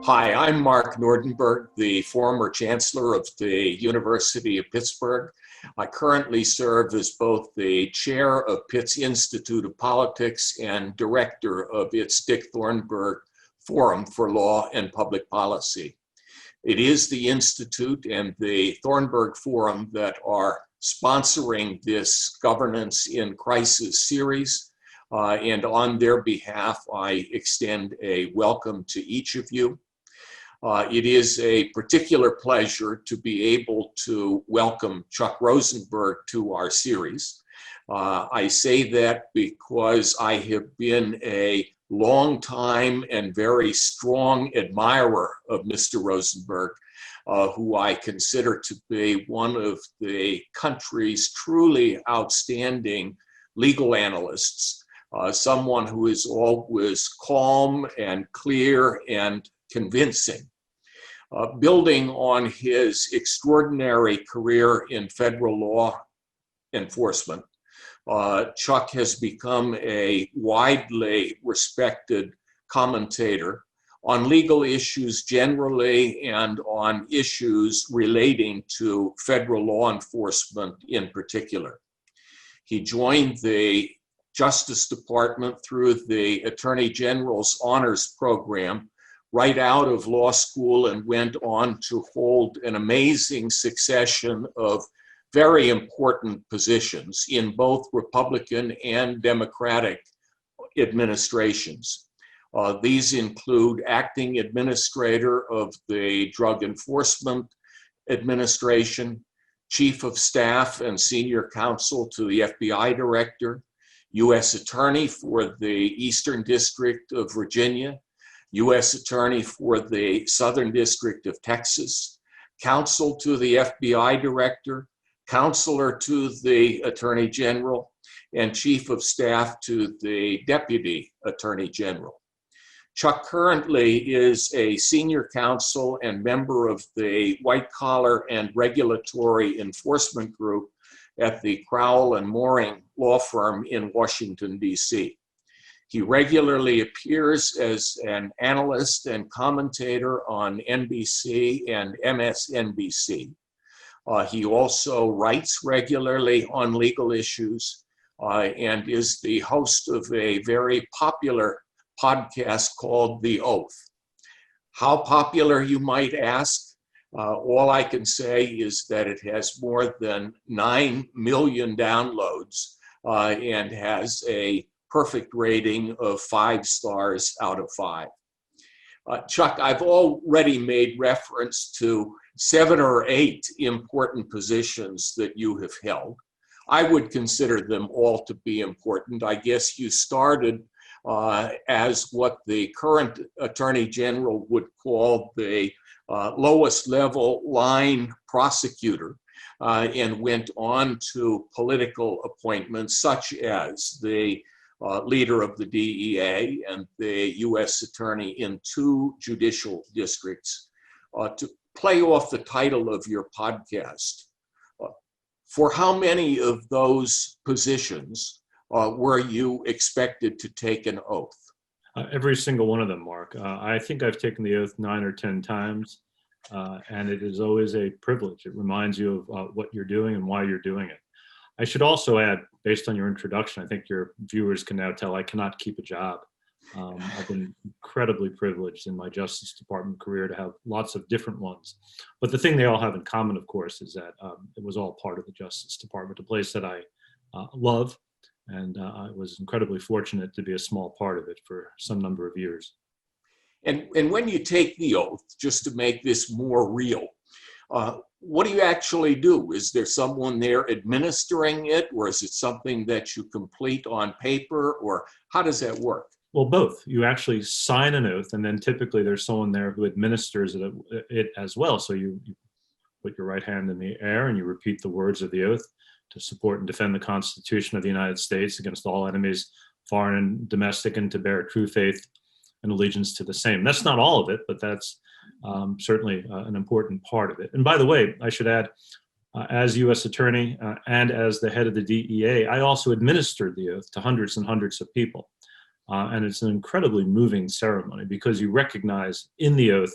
Hi, I'm Mark Nordenberg, the former chancellor of the University of Pittsburgh. I currently serve as both the chair of Pitt's Institute of Politics and director of its Dick Thornburg Forum for Law and Public Policy. It is the Institute and the Thornburg Forum that are sponsoring this Governance in Crisis series. And on their behalf, I extend a welcome to each of you. It is a particular pleasure to be able to welcome Chuck Rosenberg to our series. I say that because I have been a long time and very strong admirer of Mr. Rosenberg, who I consider to be one of the country's truly outstanding legal analysts, someone who is always calm and clear and convincing. Building on his extraordinary career in federal law enforcement, Chuck has become a widely respected commentator on legal issues generally and on issues relating to federal law enforcement in particular. He joined the Justice Department through the Attorney General's Honors Program right out of law school and went on to hold an amazing succession of very important positions in both Republican and Democratic administrations. These include acting administrator of the Drug Enforcement Administration, chief of staff and senior counsel to the FBI director, U.S. attorney for the Eastern District of Virginia, U.S. Attorney for the Southern District of Texas, counsel to the FBI Director, counselor to the Attorney General, and Chief of Staff to the Deputy Attorney General. Chuck currently is a senior counsel and member of the White Collar and Regulatory Enforcement Group at the Crowell and Mooring law firm in Washington, D.C. He regularly appears as an analyst and commentator on NBC and MSNBC. He also writes regularly on legal issues and is the host of a very popular podcast called The Oath. How popular, you might ask? All I can say is that it has more than 9 million downloads and has a perfect rating of 5 stars out of 5. Chuck, I've already made reference to 7 or 8 important positions that you have held. I would consider them all to be important. I guess you started as what the current Attorney General would call the lowest level line prosecutor and went on to political appointments such as the leader of the DEA and the U.S. attorney in 2 judicial districts. To play off the title of your podcast, for how many of those positions were you expected to take an oath? Every single one of them, Mark. I think I've taken the oath 9 or 10 times, and it is always a privilege. It reminds you of what you're doing and why you're doing it. I should also add, based on your introduction, I think your viewers can now tell I cannot keep a job. I've been incredibly privileged in my Justice Department career to have lots of different ones. But the thing they all have in common, of course, is that it was all part of the Justice Department, a place that I love, and I was incredibly fortunate to be a small part of it for some number of years. And when you take the oath, just to make this more real, what do you actually do? Is there someone there administering it, or is it something that you complete on paper, or how does that work? Well, both. You actually sign an oath, and then typically there's someone there who administers it as well. So you put your right hand in the air and you repeat the words of the oath to support and defend the Constitution of the United States against all enemies, foreign and domestic, and to bear true faith and allegiance to the same. That's not all of it, but that's certainly an important part of it. And by the way, I should add, as U.S. Attorney and as the head of the DEA, I also administered the oath to hundreds and hundreds of people. And it's an incredibly moving ceremony because you recognize in the oath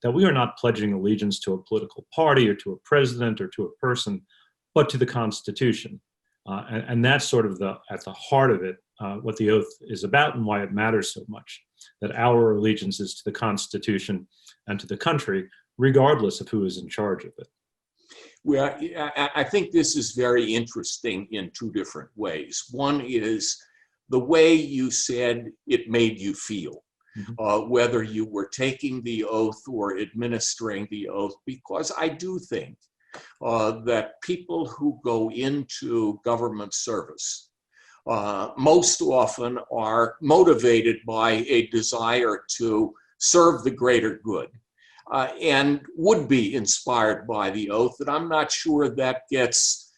that we are not pledging allegiance to a political party or to a president or to a person, but to the Constitution. And that's sort of at the heart of it, what the oath is about and why it matters so much, that our allegiance is to the Constitution and to the country, regardless of who is in charge of it. Well, I think this is very interesting in two different ways. One is the way you said it made you feel, whether you were taking the oath or administering the oath, because I do think that people who go into government service most often are motivated by a desire to serve the greater good. And would be inspired by the oath, and I'm not sure that gets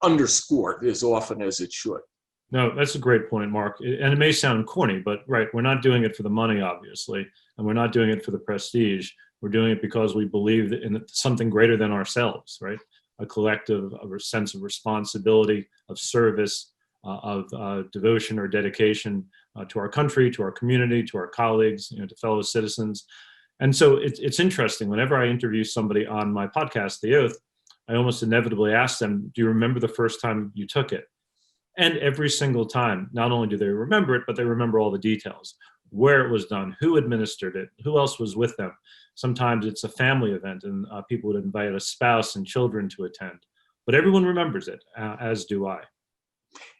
underscored as often as it should. No, that's a great point, Mark. And it may sound corny, but right, we're not doing it for the money, obviously, and we're not doing it for the prestige. We're doing it because we believe in something greater than ourselves, right? A collective, a sense of responsibility, of service, of devotion or dedication to our country, to our community, to our colleagues, to fellow citizens. And so it's interesting. Whenever I interview somebody on my podcast, The Oath, I almost inevitably ask them, do you remember the first time you took it? And every single time, not only do they remember it, but they remember all the details, where it was done, who administered it, who else was with them. Sometimes it's a family event and people would invite a spouse and children to attend. But everyone remembers it, as do I.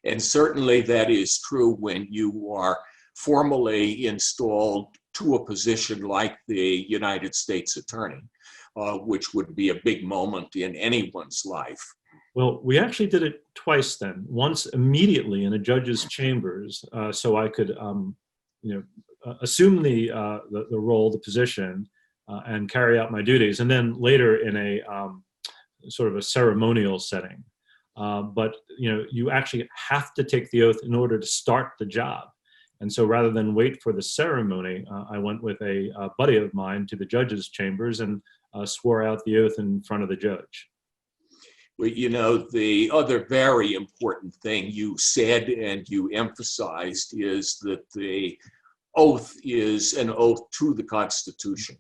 And certainly that is true when you are formally installed to a position like the United States Attorney, which would be a big moment in anyone's life. Well, we actually did it twice then. Once immediately in a judge's chambers, so I could, assume the role, the position, and carry out my duties, and then later in a sort of a ceremonial setting. But you actually have to take the oath in order to start the job. And so rather than wait for the ceremony, I went with a buddy of mine to the judge's chambers and swore out the oath in front of the judge. Well, the other very important thing you said and you emphasized is that the oath is an oath to the Constitution,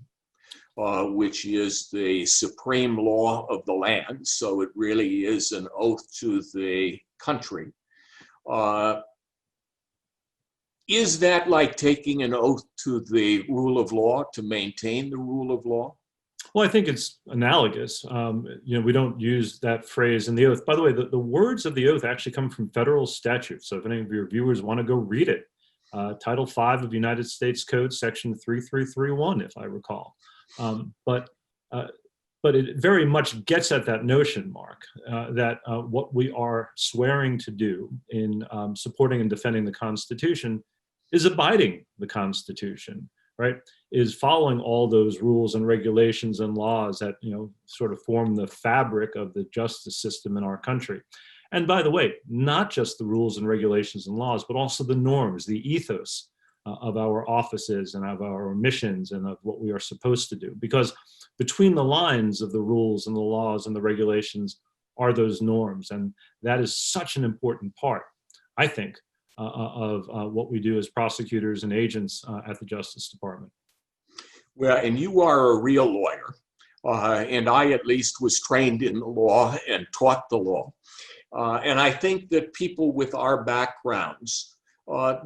which is the supreme law of the land. So it really is an oath to the country. Is that like taking an oath to the rule of law, to maintain the rule of law? Well, I think it's analogous. We don't use that phrase in the oath. By the way, the words of the oath actually come from federal statute. So if any of your viewers want to go read it, Title V of United States Code, Section 3331, if I recall. But it very much gets at that notion, Mark, that what we are swearing to do in supporting and defending the Constitution is abiding the Constitution, right? Is following all those rules and regulations and laws that, sort of form the fabric of the justice system in our country. And by the way, not just the rules and regulations and laws, but also the norms, the ethos of our offices and of our missions and of what we are supposed to do. Because between the lines of the rules and the laws and the regulations are those norms. And that is such an important part, I think, of what we do as prosecutors and agents at the Justice Department. Well, and you are a real lawyer, and I at least was trained in the law and taught the law. And I think that people with our backgrounds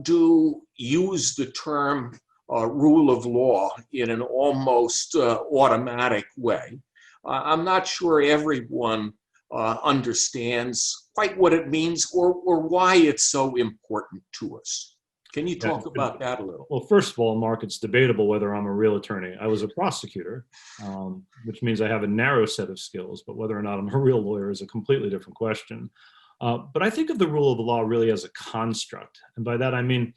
do use the term rule of law in an almost automatic way. I'm not sure everyone understands quite what it means or why it's so important to us. Can you talk about that a little? Well, first of all, Mark, it's debatable whether I'm a real attorney. I was a prosecutor, which means I have a narrow set of skills, but whether or not I'm a real lawyer is a completely different question. But I think of the rule of the law really as a construct. And by that, I mean,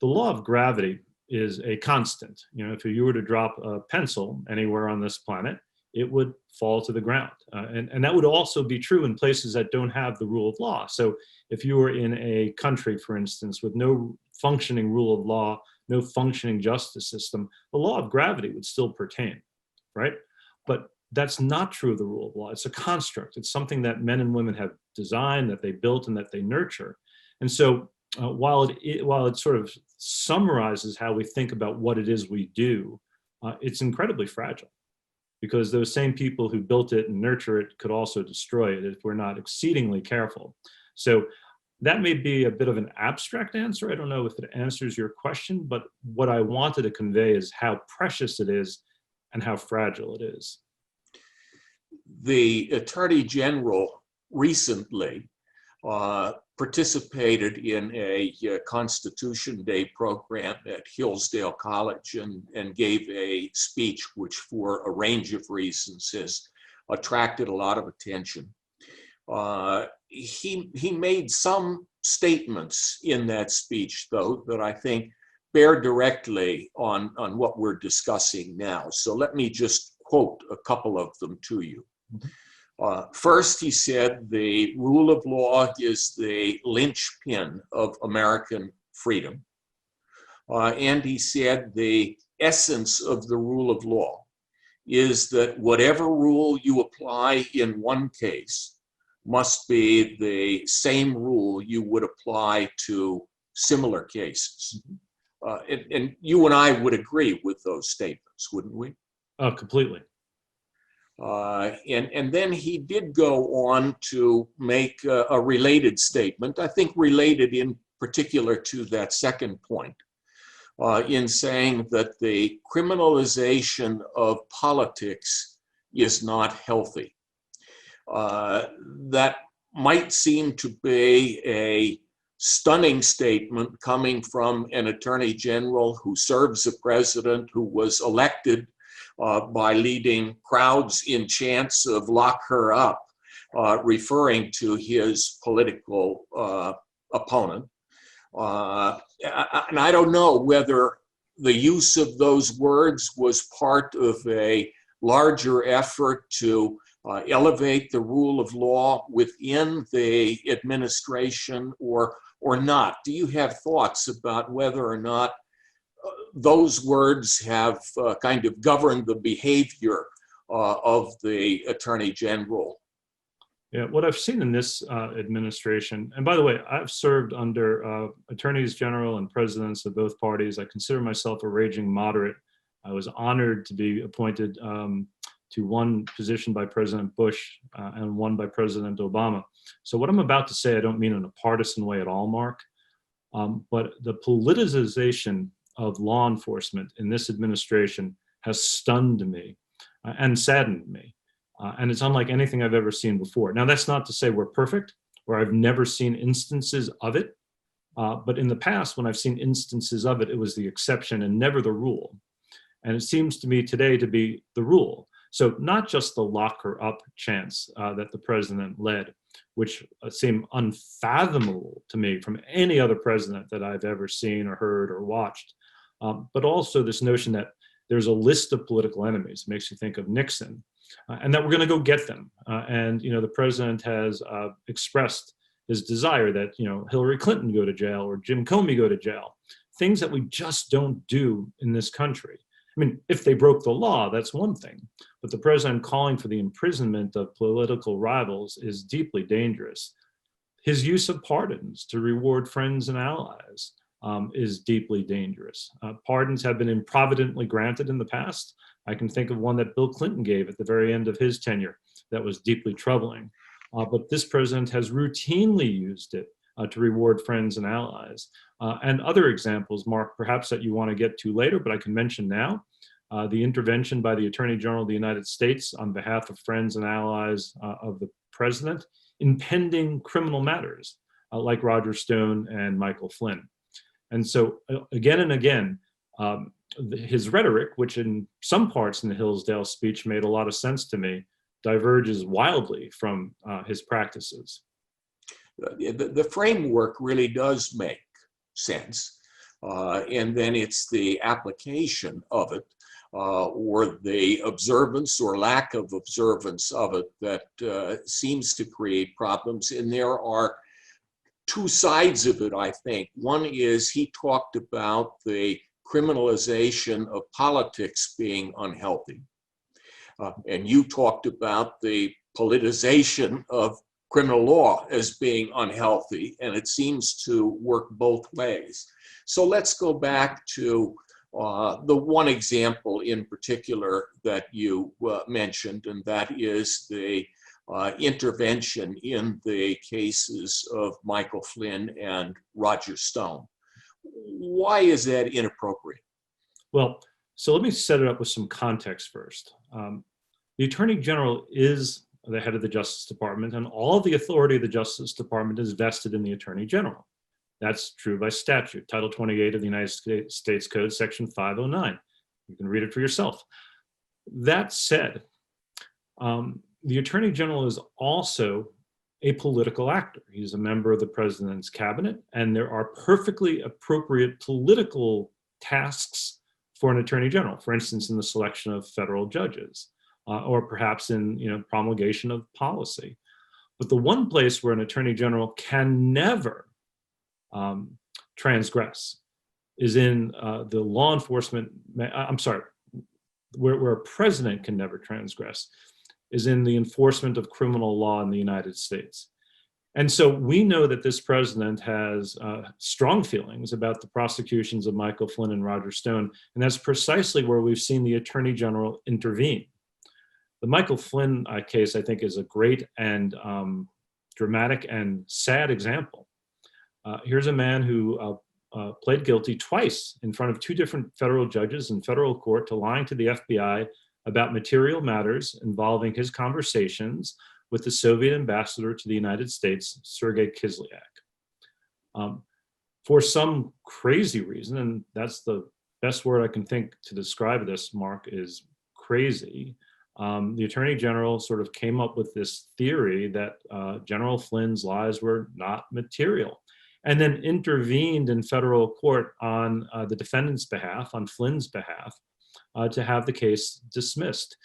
the law of gravity is a constant. If you were to drop a pencil anywhere on this planet, it would fall to the ground. And that would also be true in places that don't have the rule of law. So if you were in a country, for instance, with no functioning rule of law, no functioning justice system, the law of gravity would still pertain, right? But that's not true of the rule of law. It's a construct. It's something that men and women have designed, that they built, and that they nurture. And so while it sort of summarizes how we think about what it is we do, it's incredibly fragile, because those same people who built it and nurture it could also destroy it if we're not exceedingly careful. So that may be a bit of an abstract answer. I don't know if it answers your question, but what I wanted to convey is how precious it is and how fragile it is. The Attorney General recently participated in a Constitution Day program at Hillsdale College and gave a speech which, for a range of reasons, has attracted a lot of attention. He made some statements in that speech, though, that I think bear directly on what we're discussing now. So let me just quote a couple of them to you. First, he said the rule of law is the linchpin of American freedom. And he said the essence of the rule of law is that whatever rule you apply in one case must be the same rule you would apply to similar cases. And you and I would agree with those statements, wouldn't we? Completely. And then he did go on to make a related statement, I think related in particular to that second point, in saying that the criminalization of politics is not healthy. That might seem to be a stunning statement coming from an attorney general who serves a president who was elected by leading crowds in chants of "lock her up," referring to his political opponent. And I don't know whether the use of those words was part of a larger effort to elevate the rule of law within the administration or not. Do you have thoughts about whether or not those words have kind of governed the behavior of the Attorney General? Yeah, what I've seen in this administration, and by the way, I've served under attorneys general and presidents of both parties. I consider myself a raging moderate. I was honored to be appointed to one position by President Bush and one by President Obama. So what I'm about to say, I don't mean in a partisan way at all, Mark, but the politicization of law enforcement in this administration has stunned me and saddened me. And it's unlike anything I've ever seen before. Now, that's not to say we're perfect, or I've never seen instances of it. But in the past, when I've seen instances of it, it was the exception and never the rule. And it seems to me today to be the rule. So not just the lock her up chants that the president led, which seem unfathomable to me from any other president that I've ever seen or heard or watched, but also this notion that there's a list of political enemies. It makes you think of Nixon, and that we're going to go get them. And the president has expressed his desire that Hillary Clinton go to jail or Jim Comey go to jail. Things that we just don't do in this country. I mean, if they broke the law, that's one thing. But the president calling for the imprisonment of political rivals is deeply dangerous. His use of pardons to reward friends and allies is deeply dangerous. Pardons have been improvidently granted in the past. I can think of one that Bill Clinton gave at the very end of his tenure that was deeply troubling. But this president has routinely used it to reward friends and allies. And other examples, Mark, perhaps that you want to get to later, but I can mention now, the intervention by the Attorney General of the United States on behalf of friends and allies of the president in pending criminal matters, like Roger Stone and Michael Flynn. And so again and again, his rhetoric, which in some parts in the Hillsdale speech made a lot of sense to me, diverges wildly from his practices. The framework really does make sense. And then it's the application of it or the observance or lack of observance of it that seems to create problems. And there are two sides of it, I think. One is he talked about the criminalization of politics being unhealthy. And you talked about the politicization of criminal law as being unhealthy, and it seems to work both ways. So let's go back to the one example in particular that you mentioned, and that is the intervention in the cases of Michael Flynn and Roger Stone. Why is that inappropriate? Well, so let me set it up with some context first. The Attorney General is the head of the Justice Department, and all the authority of the Justice Department is vested in the Attorney General. That's true by statute, Title 28 of the United States Code, Section 509. You can read it for yourself. That said, the Attorney General is also a political actor. He's a member of the President's cabinet, and there are perfectly appropriate political tasks for an Attorney General, for instance, in the selection of federal judges, or perhaps in promulgation of policy. But the one place where an Attorney General can never transgress is in the law enforcement, where a president can never transgress is in the enforcement of criminal law in the United States. And so we know that this president has strong feelings about the prosecutions of Michael Flynn and Roger Stone, and that's precisely where we've seen the Attorney General intervene. The Michael Flynn case, I think, is a great and dramatic and sad example. Here's a man who pled guilty twice in front of two different federal judges in federal court to lying to the FBI about material matters involving his conversations with the Soviet ambassador to the United States, Sergei Kislyak. For some crazy reason, and that's the best word I can think to describe this, Mark, is crazy, the Attorney General sort of came up with this theory that General Flynn's lies were not material, and then intervened in federal court on the defendant's behalf, on Flynn's behalf, to have the case dismissed.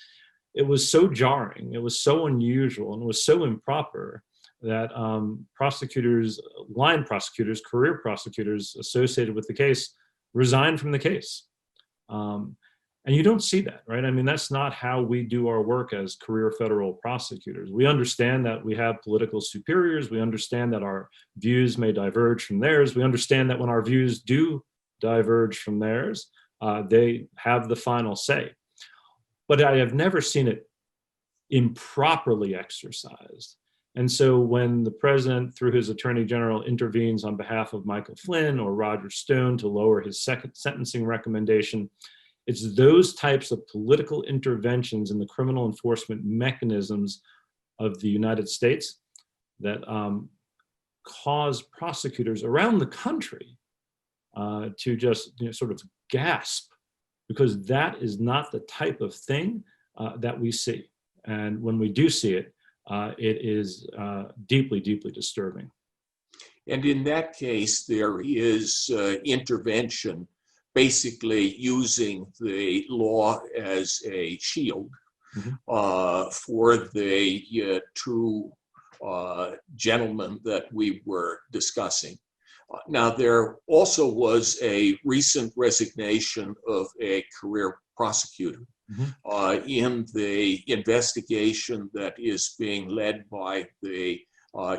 It was so jarring, it was so unusual, and it was so improper that prosecutors, line prosecutors, career prosecutors associated with the case resigned from the case. And you don't see that, right? I mean, that's not how we do our work as career federal prosecutors. We understand that we have political superiors. We understand that our views may diverge from theirs. We understand that when our views do diverge from theirs, they have the final say. But I have never seen it improperly exercised. And so when the president, through his Attorney General, intervenes on behalf of Michael Flynn or Roger Stone to lower his second sentencing recommendation, it's those types of political interventions in the criminal enforcement mechanisms of the United States that cause prosecutors around the country to just sort of gasp, because that is not the type of thing that we see. And when we do see it, it is deeply, deeply disturbing. And in that case, there is intervention, basically using the law as a shield for the two gentlemen that we were discussing. Now, there also was a recent resignation of a career prosecutor in the investigation that is being led by the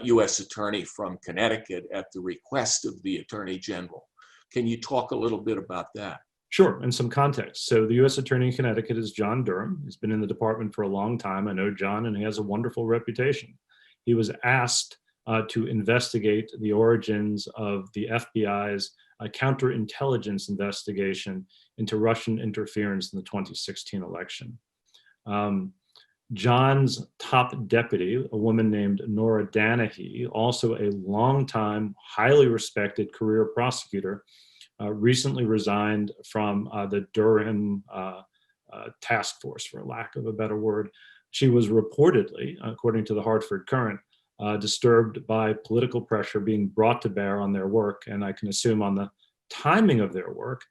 U.S. Attorney from Connecticut at the request of the Attorney General. Can you talk a little bit about that? Sure, and some context. So the U.S. Attorney in Connecticut is John Durham. He's been in the department for a long time. I know John, and he has a wonderful reputation. He was asked to investigate the origins of the FBI's counterintelligence investigation into Russian interference in the 2016 election. John's top deputy, a woman named Nora Danahy, also a longtime, highly respected career prosecutor, recently resigned from the Durham task force, for lack of a better word. She was reportedly, according to the Hartford Courant, disturbed by political pressure being brought to bear on their work, and I can assume on the timing of their work,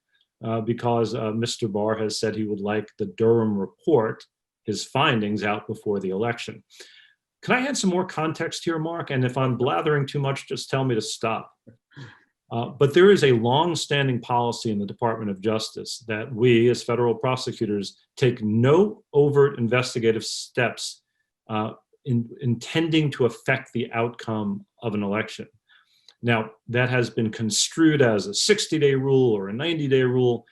because Mr. Barr has said he would like the Durham report, his findings, out before the election. Can I add some more context here, Mark? And if I'm blathering too much, just tell me to stop. But there is a long-standing policy in the Department of Justice that we, as federal prosecutors, take no overt investigative steps intending to affect the outcome of an election. Now, that has been construed as a 60-day rule or a 90-day rule.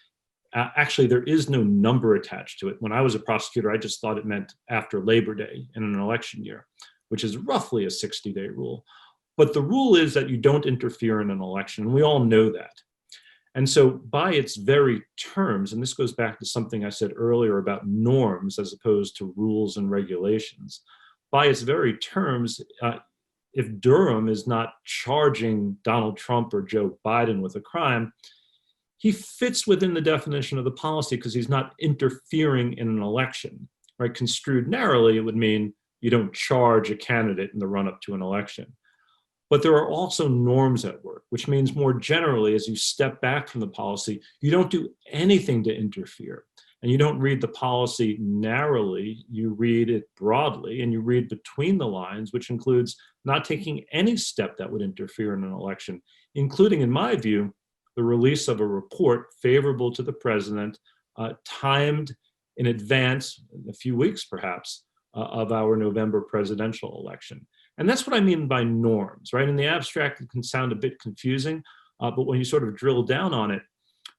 Actually, there is no number attached to it. When I was a prosecutor, I just thought it meant after Labor Day in an election year, which is roughly a 60-day rule. But the rule is that you don't interfere in an election, and we all know that. And so by its very terms, and this goes back to something I said earlier about norms as opposed to rules and regulations, by its very terms, if Durham is not charging Donald Trump or Joe Biden with a crime, he fits within the definition of the policy because he's not interfering in an election, right? Construed narrowly, it would mean you don't charge a candidate in the run-up to an election. But there are also norms at work, which means more generally, as you step back from the policy, you don't do anything to interfere. And you don't read the policy narrowly, you read it broadly, and you read between the lines, which includes not taking any step that would interfere in an election, including, in my view, the release of a report favorable to the president, timed in advance, a few weeks perhaps, of our November presidential election. And that's what I mean by norms, right? In the abstract, it can sound a bit confusing, but when you sort of drill down on it,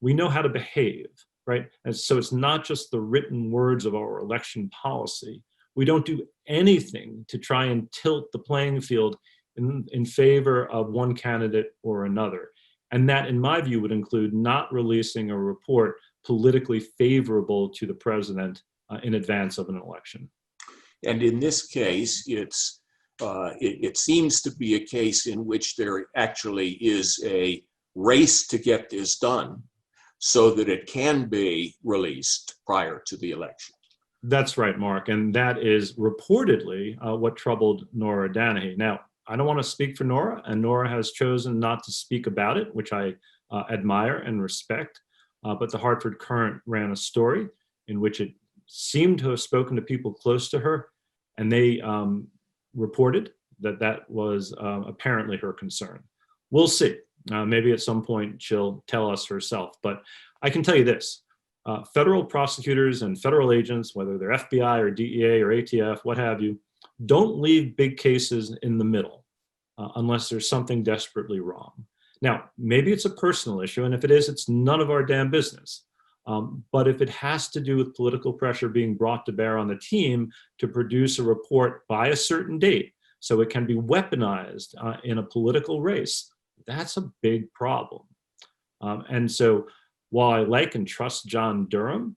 we know how to behave, right? And so it's not just the written words of our election policy. We don't do anything to try and tilt the playing field in favor of one candidate or another. And that, in my view, would include not releasing a report politically favorable to the president in advance of an election. And in this case, it seems to be a case in which there actually is a race to get this done so that it can be released prior to the election. That's right, Mark. And that is reportedly what troubled Nora Danahy. Now, I don't want to speak for Nora, and Nora has chosen not to speak about it, which I admire and respect. But the Hartford Courant ran a story in which it seemed to have spoken to people close to her, and they reported that that was apparently her concern. We'll see. Maybe at some point she'll tell us herself. But I can tell you this. Federal prosecutors and federal agents, whether they're FBI or DEA or ATF, what have you, don't leave big cases in the middle unless there's something desperately wrong. Now, maybe it's a personal issue, and if it is, it's none of our damn business. But if it has to do with political pressure being brought to bear on the team to produce a report by a certain date so it can be weaponized in a political race, that's a big problem. And so while I like and trust John Durham,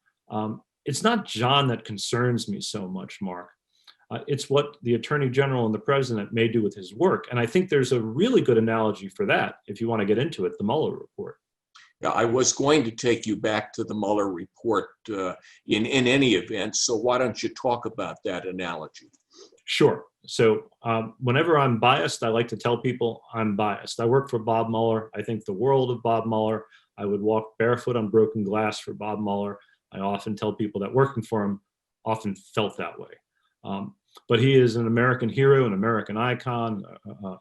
it's not John that concerns me so much, Mark. It's what the Attorney General and the President may do with his work. And I think there's a really good analogy for that, if you want to get into it, the Mueller report. Yeah, I was going to take you back to the Mueller report in any event, so why don't you talk about that analogy? Sure. So whenever I'm biased, I like to tell people I'm biased. I work for Bob Mueller. I think the world of Bob Mueller. I would walk barefoot on broken glass for Bob Mueller. I often tell people that working for him often felt that way. But he is an American hero, an American icon, a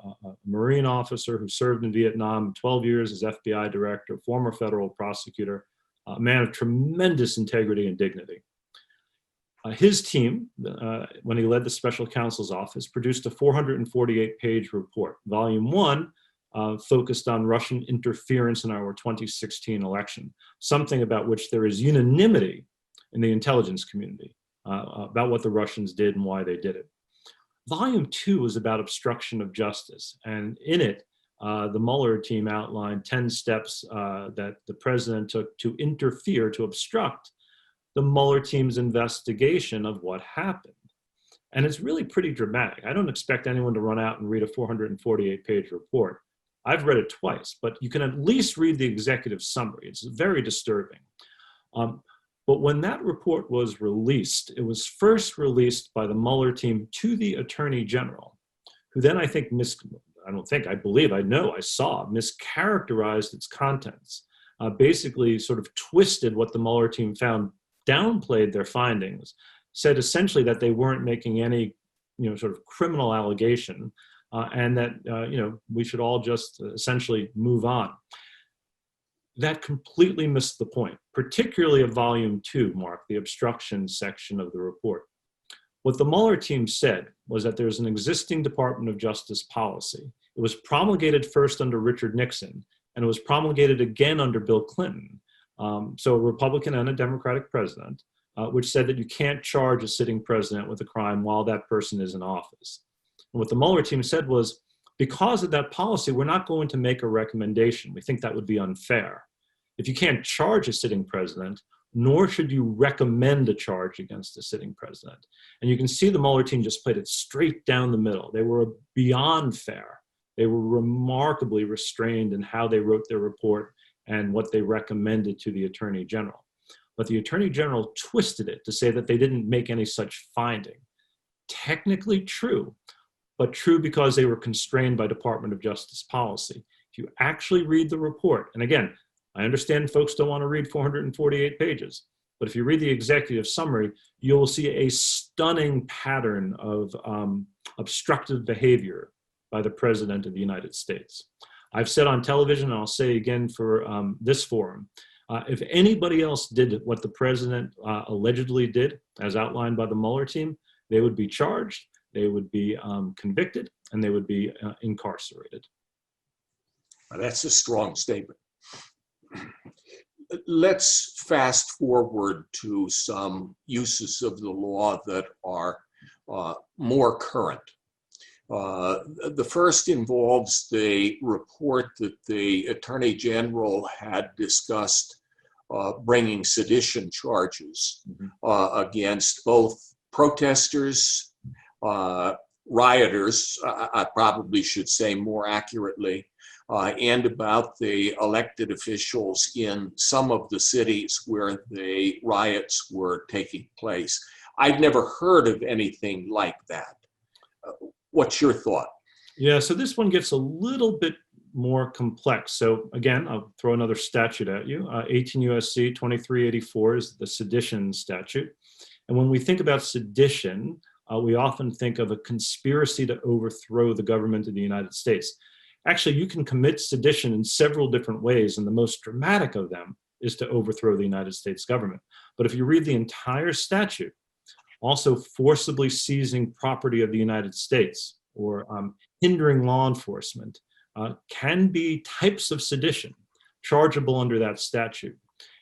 Marine officer who served in Vietnam 12 years as FBI director, former federal prosecutor, a man of tremendous integrity and dignity. His team, when he led the special counsel's office, produced a 448-page report. Volume 1 focused on Russian interference in our 2016 election, something about which there is unanimity in the intelligence community. About what the Russians did and why they did it. Volume 2 was about obstruction of justice. And in it, the Mueller team outlined 10 steps that the president took to interfere, to obstruct the Mueller team's investigation of what happened. And it's really pretty dramatic. I don't expect anyone to run out and read a 448-page report. I've read it twice, but you can at least read the executive summary. It's very disturbing. But when that report was released, it was first released by the Mueller team to the Attorney General, who then I saw mischaracterized its contents, basically sort of twisted what the Mueller team found, downplayed their findings, said essentially that they weren't making any, sort of criminal allegation, and that, we should all just essentially move on. That completely missed the point, particularly of Volume 2, Mark, the obstruction section of the report. What the Mueller team said was that there's an existing Department of Justice policy. It was promulgated first under Richard Nixon, and it was promulgated again under Bill Clinton. So a Republican and a Democratic president, which said that you can't charge a sitting president with a crime while that person is in office. And what the Mueller team said was, because of that policy, we're not going to make a recommendation. We think that would be unfair. If you can't charge a sitting president, nor should you recommend a charge against a sitting president. And you can see the Mueller team just played it straight down the middle. They were beyond fair. They were remarkably restrained in how they wrote their report and what they recommended to the Attorney General. But the Attorney General twisted it to say that they didn't make any such finding. Technically true, but true because they were constrained by Department of Justice policy. If you actually read the report, and again, I understand folks don't want to read 448 pages, but if you read the executive summary, you'll see a stunning pattern of obstructive behavior by the President of the United States. I've said on television, and I'll say again for this forum, if anybody else did what the President allegedly did, as outlined by the Mueller team, they would be charged, they would be convicted, and they would be incarcerated. That's a strong statement. Let's fast forward to some uses of the law that are more current. The first involves the report that the Attorney General had discussed bringing sedition charges against both protesters, rioters, I probably should say more accurately, and about the elected officials in some of the cities where the riots were taking place. I'd never heard of anything like that. What's your thought? Yeah, so this one gets a little bit more complex. So again, I'll throw another statute at you. 18 U.S.C. 2384 is the sedition statute. And when we think about sedition, we often think of a conspiracy to overthrow the government of the United States. Actually, you can commit sedition in several different ways, and the most dramatic of them is to overthrow the United States government. But if you read the entire statute, also forcibly seizing property of the United States or hindering law enforcement can be types of sedition chargeable under that statute.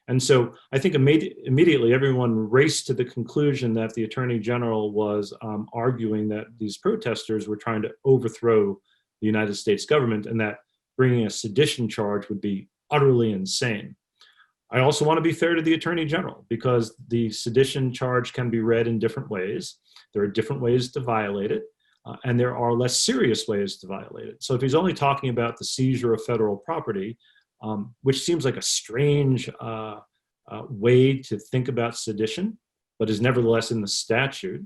And so I think immediately everyone raced to the conclusion that the Attorney General was arguing that these protesters were trying to overthrow the United States government and that bringing a sedition charge would be utterly insane. I also want to be fair to the Attorney General because the sedition charge can be read in different ways. There are different ways to violate it, and there are less serious ways to violate it. So if he's only talking about the seizure of federal property, which seems like a strange way to think about sedition, but is nevertheless in the statute,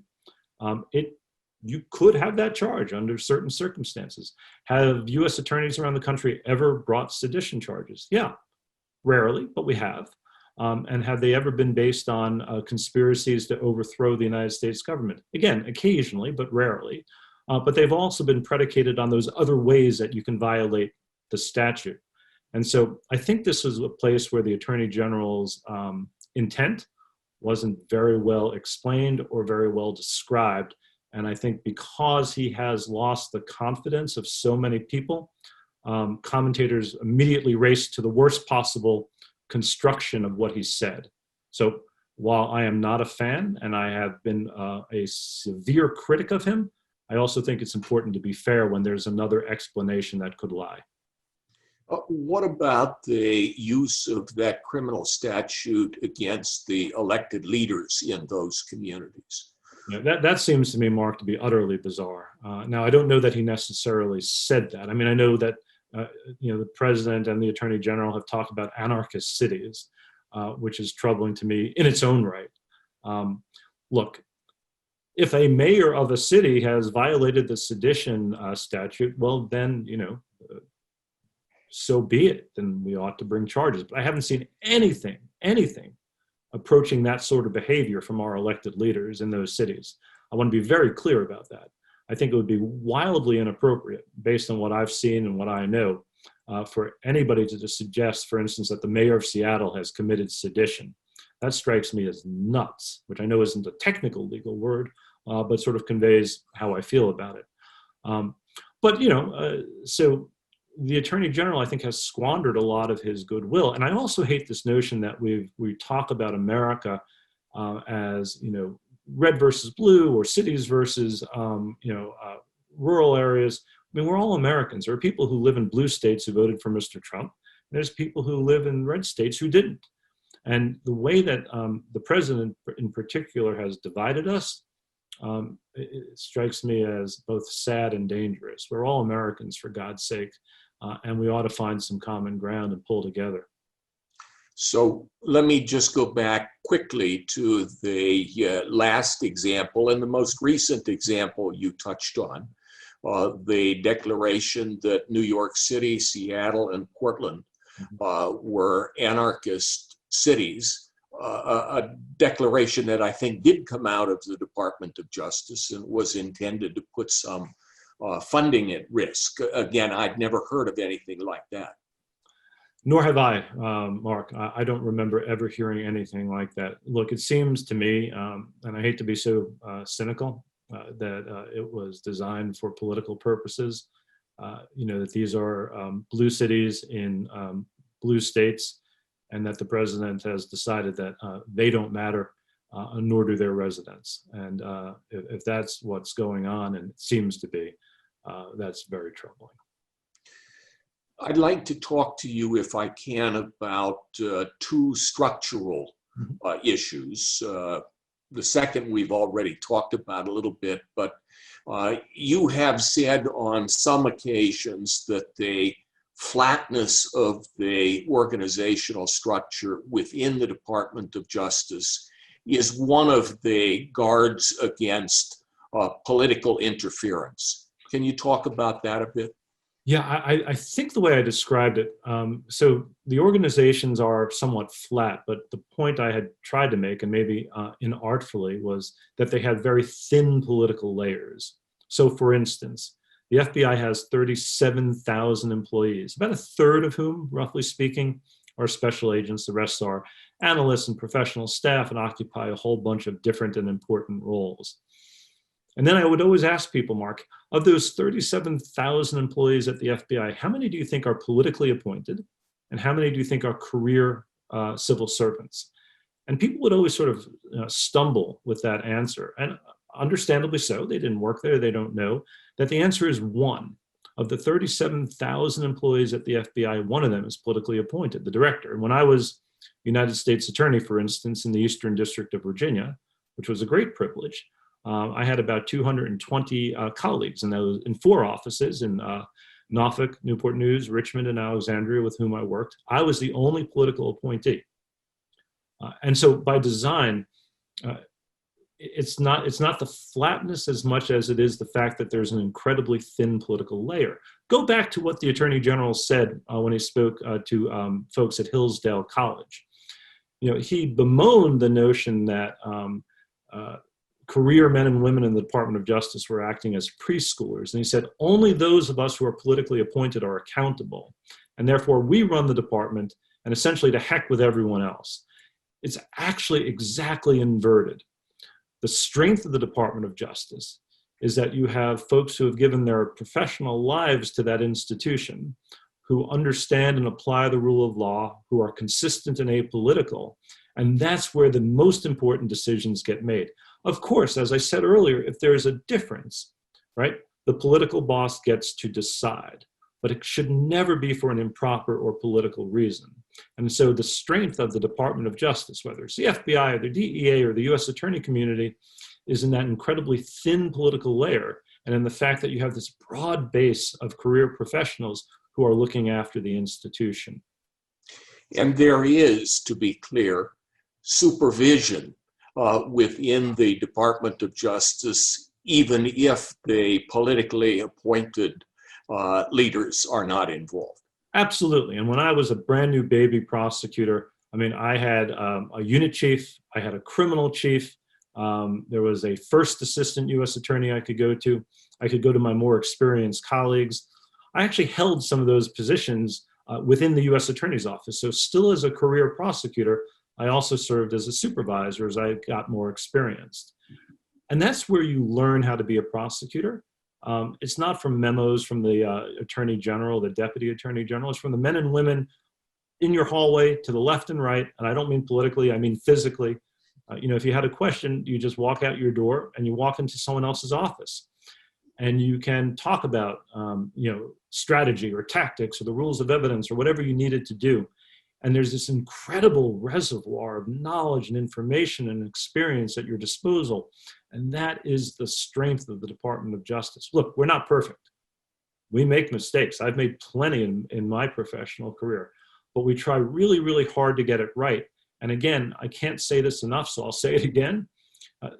you could have that charge under certain circumstances. Have U.S. attorneys around the country ever brought sedition charges? Yeah, rarely, but we have. And have they ever been based on conspiracies to overthrow the United States government? Again, occasionally, but rarely. But they've also been predicated on those other ways that you can violate the statute. And so I think this is a place where the Attorney General's intent wasn't very well explained or very well described. And I think because he has lost the confidence of so many people, commentators immediately raced to the worst possible construction of what he said. So while I am not a fan and I have been a severe critic of him, I also think it's important to be fair when there's another explanation that could lie. What about the use of that criminal statute against the elected leaders in those communities? Yeah, that seems to me, Mark, to be utterly bizarre. Now, I don't know that he necessarily said that. I mean, I know that the president and the attorney general have talked about anarchist cities, which is troubling to me in its own right. Look, if a mayor of a city has violated the sedition statute, well, then, so be it. Then we ought to bring charges. But I haven't seen anything approaching that sort of behavior from our elected leaders in those cities. I want to be very clear about that. I think it would be wildly inappropriate, based on what I've seen and what I know, for anybody to suggest, for instance, that the mayor of Seattle has committed sedition. That strikes me as nuts, which I know isn't a technical legal word, but sort of conveys how I feel about it. But, so the Attorney General, I think, has squandered a lot of his goodwill. And I also hate this notion that we talk about America as, red versus blue, or cities versus, rural areas. I mean, we're all Americans. There are people who live in blue states who voted for Mr. Trump. There's people who live in red states who didn't. And the way that the president in particular has divided us, it strikes me as both sad and dangerous. We're all Americans, for God's sake, and we ought to find some common ground and pull together. So let me just go back quickly to the last example and the most recent example you touched on, the declaration that New York City, Seattle, and Portland were anarchist cities, a declaration that I think did come out of the Department of Justice and was intended to put some funding at risk. Again, I'd never heard of anything like that. Nor have I, Mark. I don't remember ever hearing anything like that. Look, it seems to me, and I hate to be so cynical, that it was designed for political purposes. That these are blue cities in blue states, and that the president has decided that they don't matter, nor do their residents. And if that's what's going on, and it seems to be, that's very troubling. I'd like to talk to you, if I can, about two structural issues. The second we've already talked about a little bit, but you have said on some occasions that the flatness of the organizational structure within the Department of Justice is one of the guards against political interference. Can you talk about that a bit? Yeah, I think the way I described it, so the organizations are somewhat flat, but the point I had tried to make, and maybe inartfully, was that they had very thin political layers. So for instance, the FBI has 37,000 employees, about a third of whom, roughly speaking, are special agents. The rest are analysts and professional staff and occupy a whole bunch of different and important roles. And then I would always ask people, Mark, of those 37,000 employees at the FBI, how many do you think are politically appointed? And how many do you think are career civil servants? And people would always sort of stumble with that answer. And understandably so, they didn't work there, they don't know, that the answer is one. Of the 37,000 employees at the FBI, one of them is politically appointed, the director. And when I was United States Attorney, for instance, in the Eastern District of Virginia, which was a great privilege, I had about 220 colleagues in 4 offices in Norfolk, Newport News, Richmond, and Alexandria, with whom I worked. I was the only political appointee. And so by design, it's not the flatness as much as it is the fact that there's an incredibly thin political layer. Go back to what the Attorney General said when he spoke to folks at Hillsdale College. He bemoaned the notion that career men and women in the Department of Justice were acting as preschoolers. And he said, only those of us who are politically appointed are accountable. And therefore we run the department, and essentially to heck with everyone else. It's actually exactly inverted. The strength of the Department of Justice is that you have folks who have given their professional lives to that institution, who understand and apply the rule of law, who are consistent and apolitical. And that's where the most important decisions get made. Of course, as I said earlier, if there's a difference, right, the political boss gets to decide, but it should never be for an improper or political reason. And so the strength of the Department of Justice, whether it's the FBI or the DEA or the US attorney community, is in that incredibly thin political layer, and in the fact that you have this broad base of career professionals who are looking after the institution. And there is, to be clear, supervision within the Department of Justice, even if the politically appointed leaders are not involved. Absolutely. And when I was a brand new baby prosecutor, I had a unit chief, I had a criminal chief, there was a first assistant U.S. attorney I could go to. I could go to my more experienced colleagues. I actually held some of those positions within the U.S. attorney's office. So still as a career prosecutor, I also served as a supervisor as I got more experienced. And that's where you learn how to be a prosecutor. It's not from memos from the attorney general, the deputy attorney general. It's from the men and women in your hallway to the left and right. And I don't mean politically, I mean physically. If you had a question, you just walk out your door and you walk into someone else's office. And you can talk about, strategy or tactics or the rules of evidence or whatever you needed to do. And there's this incredible reservoir of knowledge and information and experience at your disposal. And that is the strength of the Department of Justice. Look, we're not perfect. We make mistakes. I've made plenty in my professional career, but we try really, really hard to get it right. And again, I can't say this enough, so I'll say it again.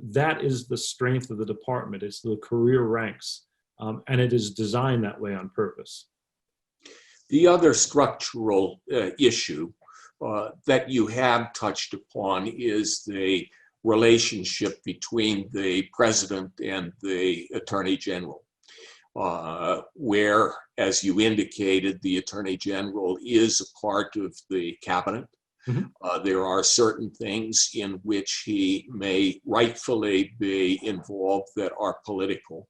That is the strength of the department. It's the career ranks, and it is designed that way on purpose. The other structural issue that you have touched upon is the relationship between the president and the attorney general, where, as you indicated, the attorney general is a part of the cabinet. Mm-hmm. There are certain things in which he may rightfully be involved that are political,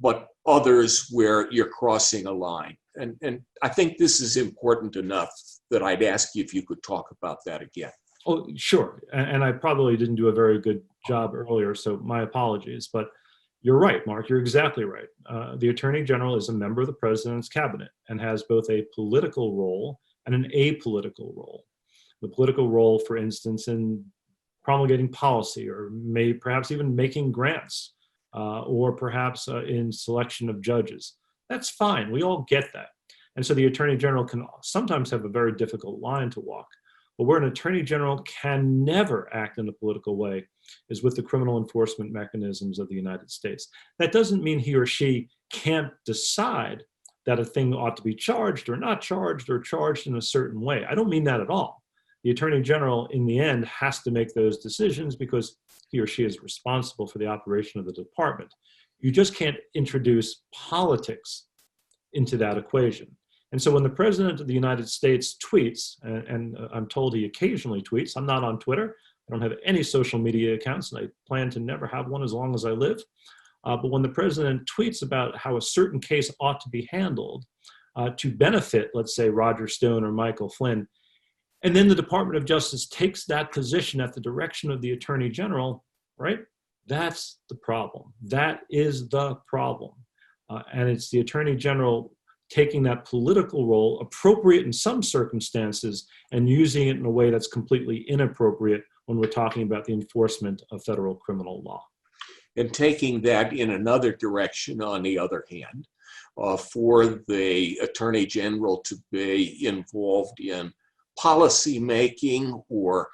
but others where you're crossing a line. And I think this is important enough that I'd ask you if you could talk about that again. Oh, sure. And I probably didn't do a very good job earlier, so my apologies. But you're right, Mark. You're exactly right. The attorney general is a member of the president's cabinet and has both a political role and an apolitical role. The political role, for instance, in promulgating policy or perhaps even making grants or perhaps in selection of judges. That's fine. We all get that. And so the attorney general can sometimes have a very difficult line to walk. But where an attorney general can never act in a political way is with the criminal enforcement mechanisms of the United States. That doesn't mean he or she can't decide that a thing ought to be charged or not charged or charged in a certain way. I don't mean that at all. The attorney general, in the end, has to make those decisions because he or she is responsible for the operation of the department. You just can't introduce politics into that equation. And so when the president of the United States tweets, and I'm told he occasionally tweets, I'm not on Twitter, I don't have any social media accounts, and I plan to never have one as long as I live. But when the president tweets about how a certain case ought to be handled to benefit, let's say, Roger Stone or Michael Flynn, and then the Department of Justice takes that position at the direction of the Attorney General, right? That's the problem. That is the problem. And it's the Attorney General taking that political role, appropriate in some circumstances, and using it in a way that's completely inappropriate when we're talking about the enforcement of federal criminal law. And taking that in another direction, on the other hand, for the Attorney General to be involved in policy making or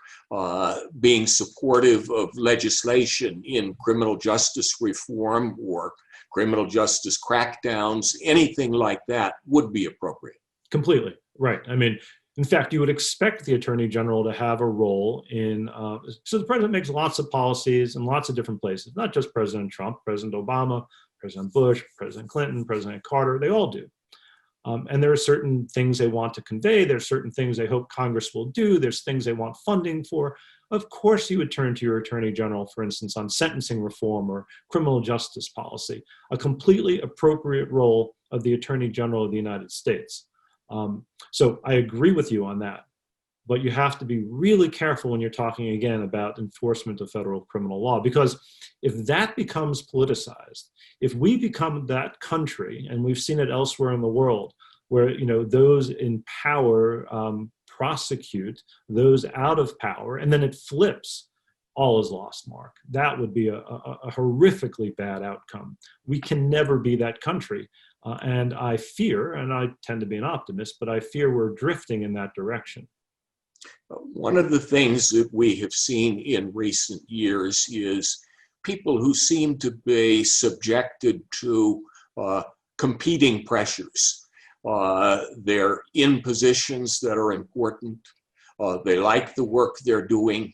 being supportive of legislation in criminal justice reform or criminal justice crackdowns, anything like that would be appropriate. Completely, right. I mean, in fact, you would expect the Attorney General to have a role in, so the president makes lots of policies in lots of different places, not just President Trump, President Obama, President Bush, President Clinton, President Carter, they all do. And there are certain things they want to convey. There's certain things they hope Congress will do. There's things they want funding for. Of course, you would turn to your Attorney General, for instance, on sentencing reform or criminal justice policy, a completely appropriate role of the Attorney General of the United States. So I agree with you on that. But you have to be really careful when you're talking, again, about enforcement of federal criminal law, because if that becomes politicized, if we become that country, and we've seen it elsewhere in the world, where those in power prosecute those out of power, and then it flips, all is lost, Mark. That would be a horrifically bad outcome. We can never be that country. And I fear, and I tend to be an optimist, but I fear we're drifting in that direction. One of the things that we have seen in recent years is people who seem to be subjected to competing pressures. They're in positions that are important. They like the work they're doing.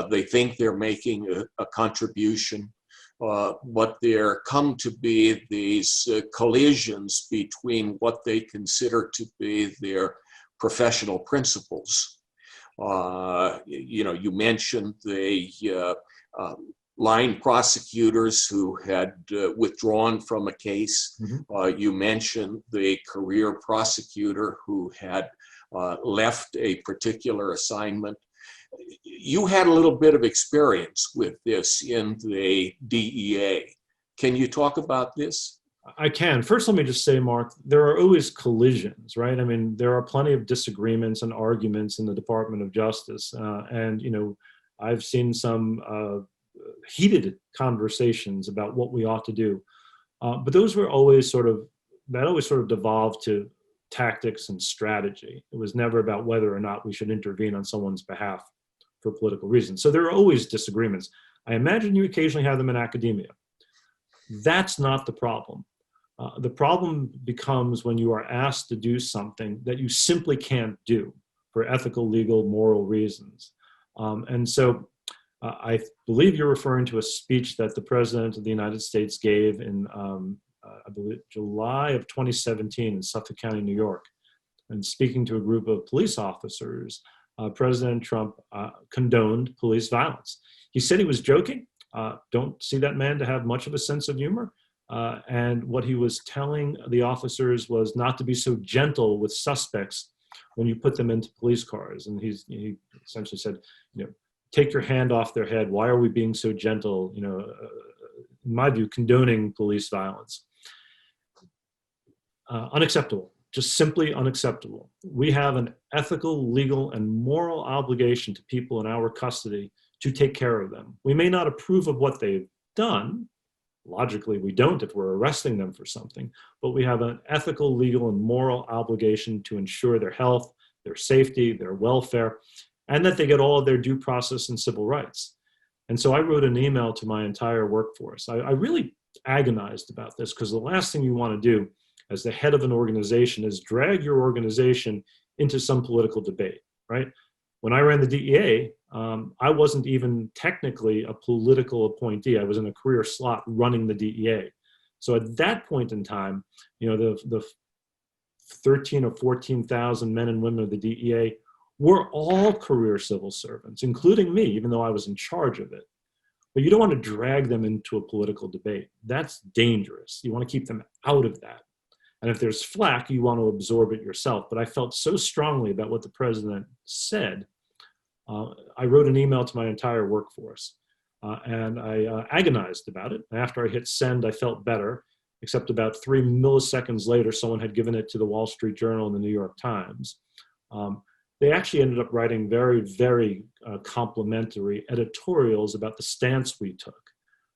They think they're making a contribution. But there come to be these collisions between what they consider to be their professional principles. You mentioned the line prosecutors who had withdrawn from a case. You mentioned the career prosecutor who had left a particular assignment. You had a little bit of experience with this in the DEA. Can you talk about this? I can. First, let me just say, Mark, there are always collisions, right? I mean, there are plenty of disagreements and arguments in the Department of Justice. And, you know, I've seen some heated conversations about what we ought to do. But those were always that always sort of devolved to tactics and strategy. It was never about whether or not we should intervene on someone's behalf for political reasons. So there are always disagreements. I imagine you occasionally have them in academia. That's not the problem. The problem becomes when you are asked to do something that you simply can't do for ethical, legal, moral reasons. And so I believe you're referring to a speech that the President of the United States gave in, I believe, July of 2017 in Suffolk County, New York. And speaking to a group of police officers, President Trump condoned police violence. He said he was joking. Don't see that man to have much of a sense of humor. And what he was telling the officers was not to be so gentle with suspects when you put them into police cars. And he essentially said, you know, take your hand off their head. Why are we being so gentle? You know, in my view, condoning police violence. Unacceptable. Just simply unacceptable. We have an ethical, legal, and moral obligation to people in our custody to take care of them. We may not approve of what they've done. Logically, we don't if we're arresting them for something, but we have an ethical, legal, and moral obligation to ensure their health, their safety, their welfare, and that they get all of their due process and civil rights. And so I wrote an email to my entire workforce. I really agonized about this because the last thing you want to do as the head of an organization is drag your organization into some political debate, right? When I ran the DEA, I wasn't even technically a political appointee. I was in a career slot running the DEA. So at that point in time, you know, the 13 or 14,000 men and women of the DEA were all career civil servants, including me, even though I was in charge of it. But you don't want to drag them into a political debate. That's dangerous. You want to keep them out of that. And if there's flack, you want to absorb it yourself. But I felt so strongly about what the president said. I wrote an email to my entire workforce, and I agonized about it. After I hit send, I felt better, except about 3 milliseconds later, someone had given it to the Wall Street Journal and the New York Times. They actually ended up writing very, very complimentary editorials about the stance we took.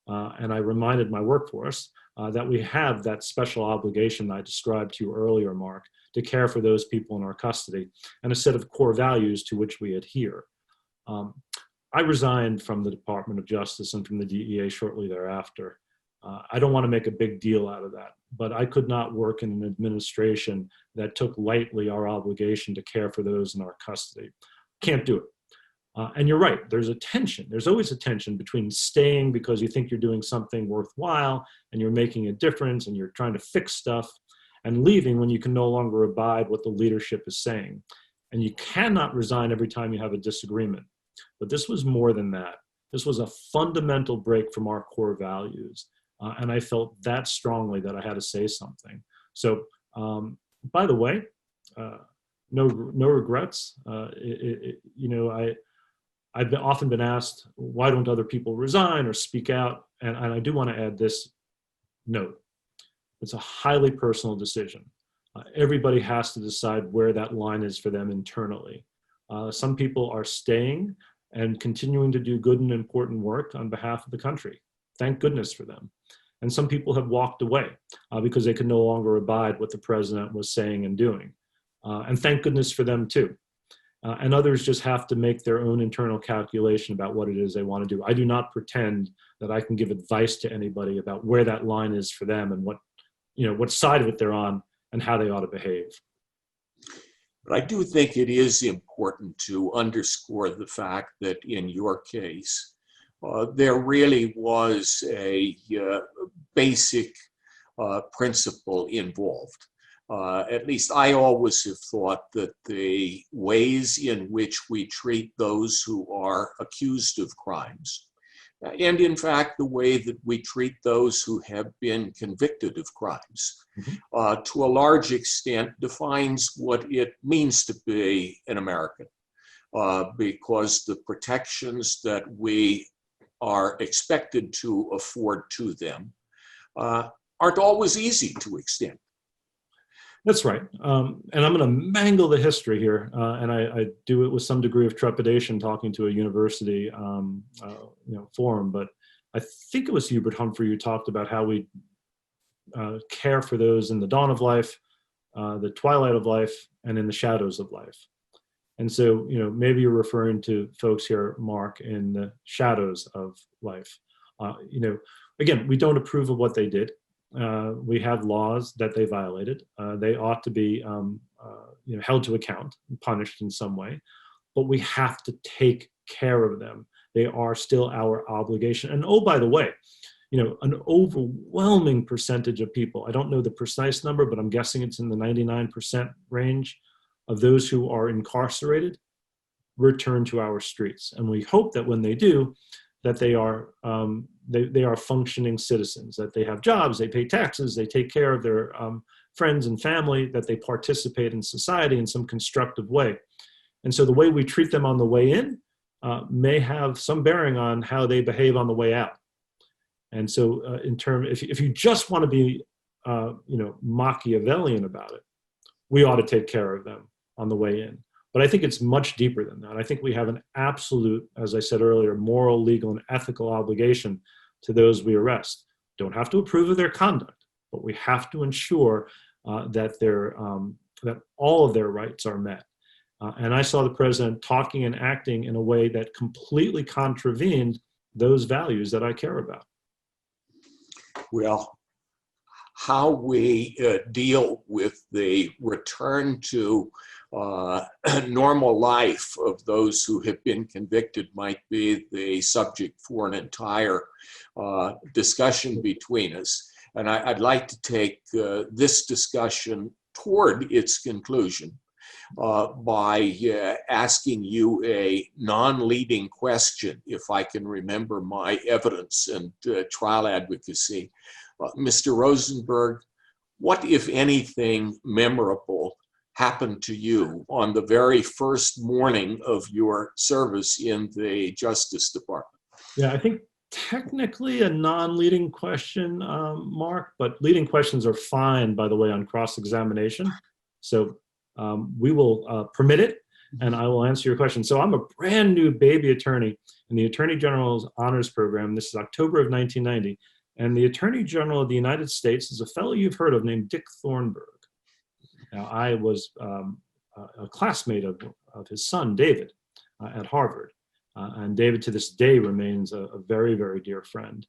And I reminded my workforce that we have that special obligation I described to you earlier, Mark, to care for those people in our custody and a set of core values to which we adhere. I resigned from the Department of Justice and from the DEA shortly thereafter. I don't want to make a big deal out of that, but I could not work in an administration that took lightly our obligation to care for those in our custody. Can't do it. And you're right, there's a tension. There's always a tension between staying because you think you're doing something worthwhile and you're making a difference and you're trying to fix stuff, and leaving when you can no longer abide what the leadership is saying. And you cannot resign every time you have a disagreement. But this was more than that. This was a fundamental break from our core values. And I felt that strongly that I had to say something. So, by the way, no regrets. I've often been asked, why don't other people resign or speak out? And I do want to add this note. It's a highly personal decision. Everybody has to decide where that line is for them internally. Some people are staying and continuing to do good and important work on behalf of the country. Thank goodness for them. And some people have walked away because they could no longer abide what the president was saying and doing. And thank goodness for them too. And others just have to make their own internal calculation about what it is they want to do. I do not pretend that I can give advice to anybody about where that line is for them and what side of it they're on and how they ought to behave. But I do think it is important to underscore the fact that in your case, there really was a basic principle involved. At least I always have thought that the ways in which we treat those who are accused of crimes and in fact, the way that we treat those who have been convicted of crimes, to a large extent defines what it means to be an American, because the protections that we are expected to afford to them aren't always easy to extend. That's right. And I'm going to mangle the history here, and I do it with some degree of trepidation talking to a university forum, but I think it was Hubert Humphrey who talked about how we care for those in the dawn of life, the twilight of life, and in the shadows of life. And so, maybe you're referring to folks here, Mark, in the shadows of life. Again, we don't approve of what they did. We have laws that they violated. They ought to be held to account and punished in some way, but we have to take care of them. They are still our obligation. And oh, by the way, an overwhelming percentage of people, I don't know the precise number, but I'm guessing it's in the 99% range of those who are incarcerated return to our streets. And we hope that when they do, that they are functioning citizens, that they have jobs, they pay taxes, they take care of their friends and family, that they participate in society in some constructive way. And so the way we treat them on the way in may have some bearing on how they behave on the way out. And so if you just want to be Machiavellian about it, we ought to take care of them on the way in. But I think it's much deeper than that. I think we have an absolute, as I said earlier, moral, legal, and ethical obligation to those we arrest. Don't have to approve of their conduct, but we have to ensure that all of their rights are met. And I saw the president talking and acting in a way that completely contravened those values that I care about. Well, how we deal with the return to normal life of those who have been convicted might be the subject for an entire discussion between us. And I'd like to take this discussion toward its conclusion by asking you a non-leading question, if I can remember my evidence and trial advocacy. Mr. Rosenberg, what, if anything, memorable happened to you on the very first morning of your service in the Justice Department? Yeah, I think technically a non-leading question, Mark, but leading questions are fine, by the way, on cross-examination. So we will permit it, and I will answer your question. So I'm a brand new baby attorney in the Attorney General's Honors Program. This is October of 1990. And the Attorney General of the United States is a fellow you've heard of named Dick Thornburgh. Now, I was a classmate of his son, David, at Harvard. And David, to this day, remains a very, very dear friend.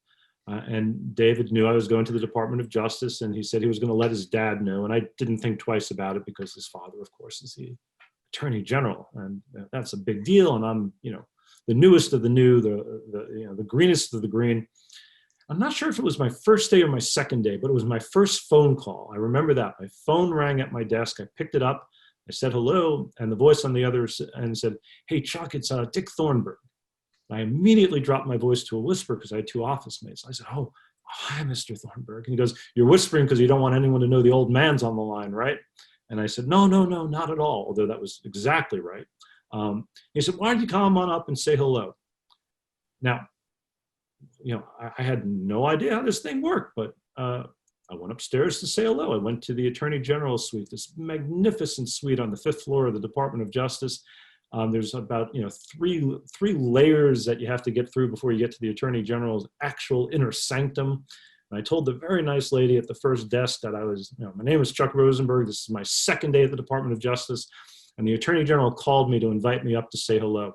And David knew I was going to the Department of Justice, and he said he was going to let his dad know. And I didn't think twice about it because his father, of course, is the Attorney General. And that's a big deal. And I'm, the newest of the new, the greenest of the green. I'm not sure if it was my first day or my second day, but it was my first phone call. I remember that. My phone rang at my desk. I picked it up. I said hello, and the voice on the other end said, "Hey, Chuck, it's Dick Thornburgh." I immediately dropped my voice to a whisper because I had two office mates. I said, "Oh, hi, Mr. Thornburgh." And he goes, "You're whispering because you don't want anyone to know the old man's on the line, right?" And I said, No, not at all," although that was exactly right. He said, "Why don't you come on up and say hello?" Now, I had no idea how this thing worked, but I went upstairs to say hello. I went to the Attorney General's suite, this magnificent suite on the 5th floor of the Department of Justice. There's about three layers that you have to get through before you get to the Attorney General's actual inner sanctum. And I told the very nice lady at the first desk that I was, my name is Chuck Rosenberg. This is my second day at the Department of Justice. And the Attorney General called me to invite me up to say hello.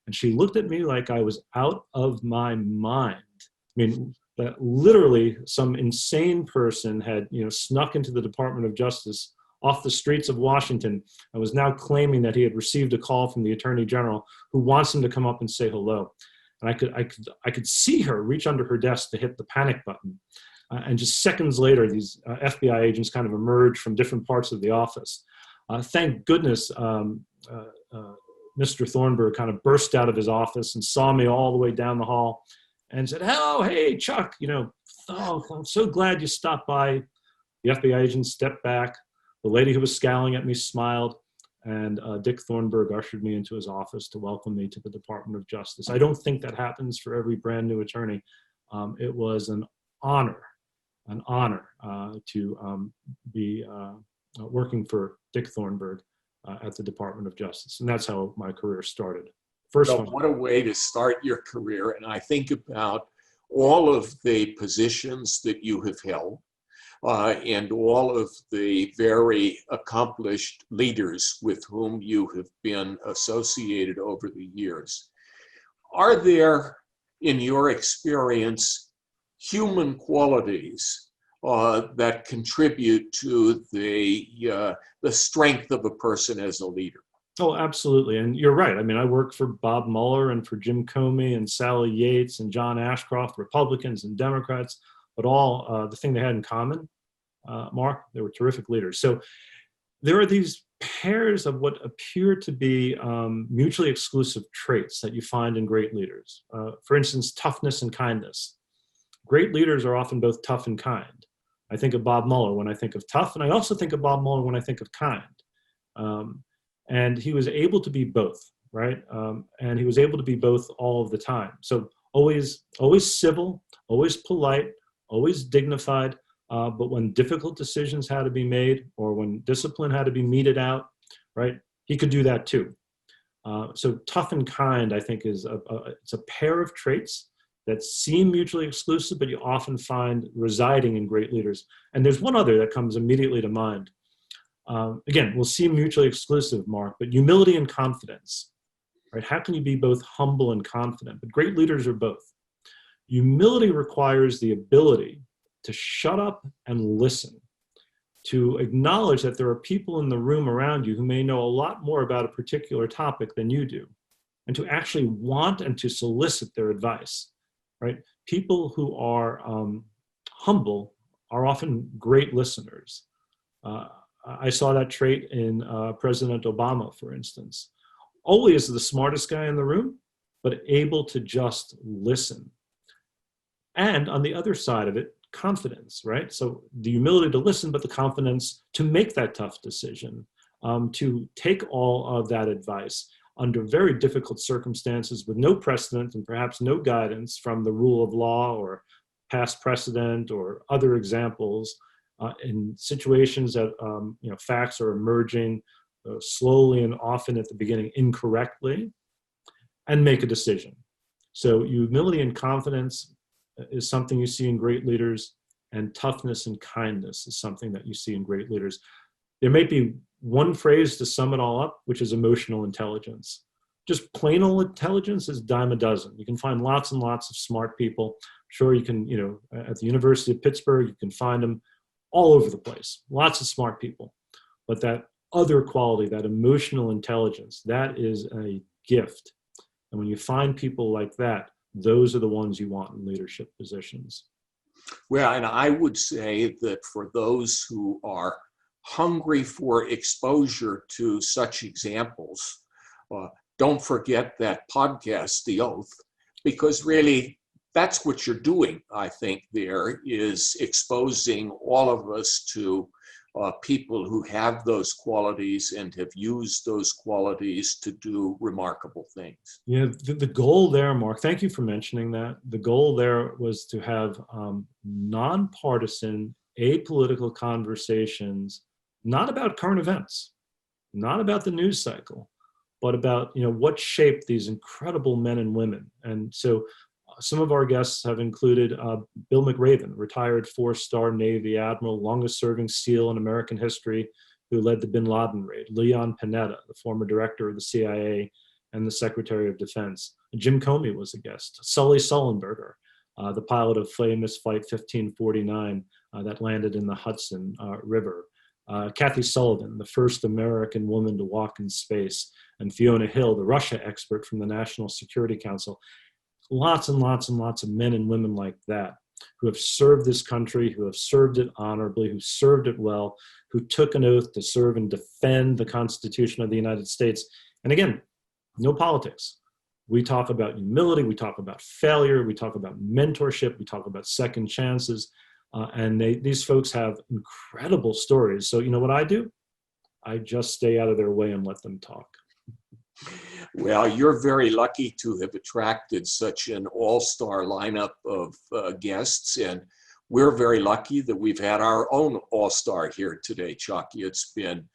And she looked at me like I was out of my mind. I mean, that literally some insane person had, snuck into the Department of Justice off the streets of Washington and was now claiming that he had received a call from the Attorney General who wants him to come up and say hello. And I could see her reach under her desk to hit the panic button. And just seconds later, these FBI agents kind of emerged from different parts of the office. Thank goodness Mr. Thornburgh kind of burst out of his office and saw me all the way down the hall and said, "Oh, hey, Chuck, oh, I'm so glad you stopped by." The FBI agent stepped back. The lady who was scowling at me smiled, and Dick Thornburg ushered me into his office to welcome me to the Department of Justice. I don't think that happens for every brand new attorney. It was an honor to be working for Dick Thornburg at the Department of Justice. And that's how my career started. First one. What a way to start your career. And I think about all of the positions that you have held and all of the very accomplished leaders with whom you have been associated over the years. Are there, in your experience, human qualities that contribute to the strength of a person as a leader? Oh, absolutely. And you're right. I mean, I worked for Bob Mueller and for Jim Comey and Sally Yates and John Ashcroft, Republicans and Democrats, but all the thing they had in common, Mark, they were terrific leaders. So there are these pairs of what appear to be mutually exclusive traits that you find in great leaders. For instance, toughness and kindness. Great leaders are often both tough and kind. I think of Bob Mueller when I think of tough, and I also think of Bob Mueller when I think of kind. And he was able to be both, right? And he was able to be both all of the time. So always civil, always polite, always dignified. But when difficult decisions had to be made or when discipline had to be meted out, right, he could do that too. So tough and kind, I think, is it's a pair of traits that seem mutually exclusive, but you often find residing in great leaders. And there's one other that comes immediately to mind. Again, will seem mutually exclusive, Mark, but humility and confidence, right? How can you be both humble and confident? But great leaders are both. Humility requires the ability to shut up and listen, to acknowledge that there are people in the room around you who may know a lot more about a particular topic than you do, and to actually want and to solicit their advice, right? People who are humble are often great listeners. I saw that trait in President Obama, for instance. Always the smartest guy in the room, but able to just listen. And on the other side of it, confidence, right? So the humility to listen, but the confidence to make that tough decision, to take all of that advice under very difficult circumstances with no precedent and perhaps no guidance from the rule of law or past precedent or other examples. In situations that facts are emerging slowly and often at the beginning incorrectly, and make a decision. So humility and confidence is something you see in great leaders, and toughness and kindness is something that you see in great leaders. There may be one phrase to sum it all up, which is emotional intelligence. Just plain old intelligence is dime a dozen. You can find lots and lots of smart people. Sure, you can, at the University of Pittsburgh, you can find them all over the place, lots of smart people. But that other quality, that emotional intelligence, that is a gift. And when you find people like that, those are the ones you want in leadership positions. Well, and I would say that for those who are hungry for exposure to such examples, don't forget that podcast, The Oath, because really, that's what you're doing, I think, there is exposing all of us to people who have those qualities and have used those qualities to do remarkable things. Yeah, the goal there, Mark, thank you for mentioning that. The goal there was to have nonpartisan, apolitical conversations, not about current events, not about the news cycle, but about what shaped these incredible men and women. And so some of our guests have included Bill McRaven, retired 4-star Navy admiral, longest serving SEAL in American history, who led the bin Laden raid. Leon Panetta, the former director of the CIA and the Secretary of Defense. Jim Comey was a guest. Sully Sullenberger, the pilot of famous Flight 1549 that landed in the Hudson River. Kathy Sullivan, the first American woman to walk in space. And Fiona Hill, the Russia expert from the National Security Council. Lots and lots and lots of men and women like that who have served this country, who have served it honorably, who served it well, who took an oath to serve and defend the Constitution of the United States. And again, no politics, We talk about humility, we talk about failure, we talk about mentorship, we talk about second chances, and these folks have incredible stories. So you know what I do? I just stay out of their way and let them talk. Well, you're very lucky to have attracted such an all-star lineup of guests, and we're very lucky that we've had our own all-star here today, Chucky. It's been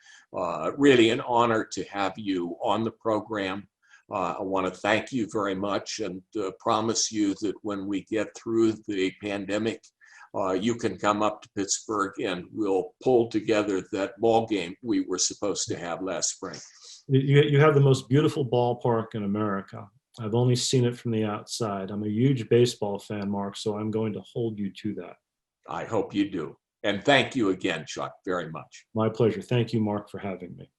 really an honor to have you on the program. I want to thank you very much and promise you that when we get through the pandemic, you can come up to Pittsburgh and we'll pull together that ball game we were supposed to have last spring. You have the most beautiful ballpark in America. I've only seen it from the outside. I'm a huge baseball fan, Mark, so I'm going to hold you to that. I hope you do. And thank you again, Chuck, very much. My pleasure. Thank you, Mark, for having me.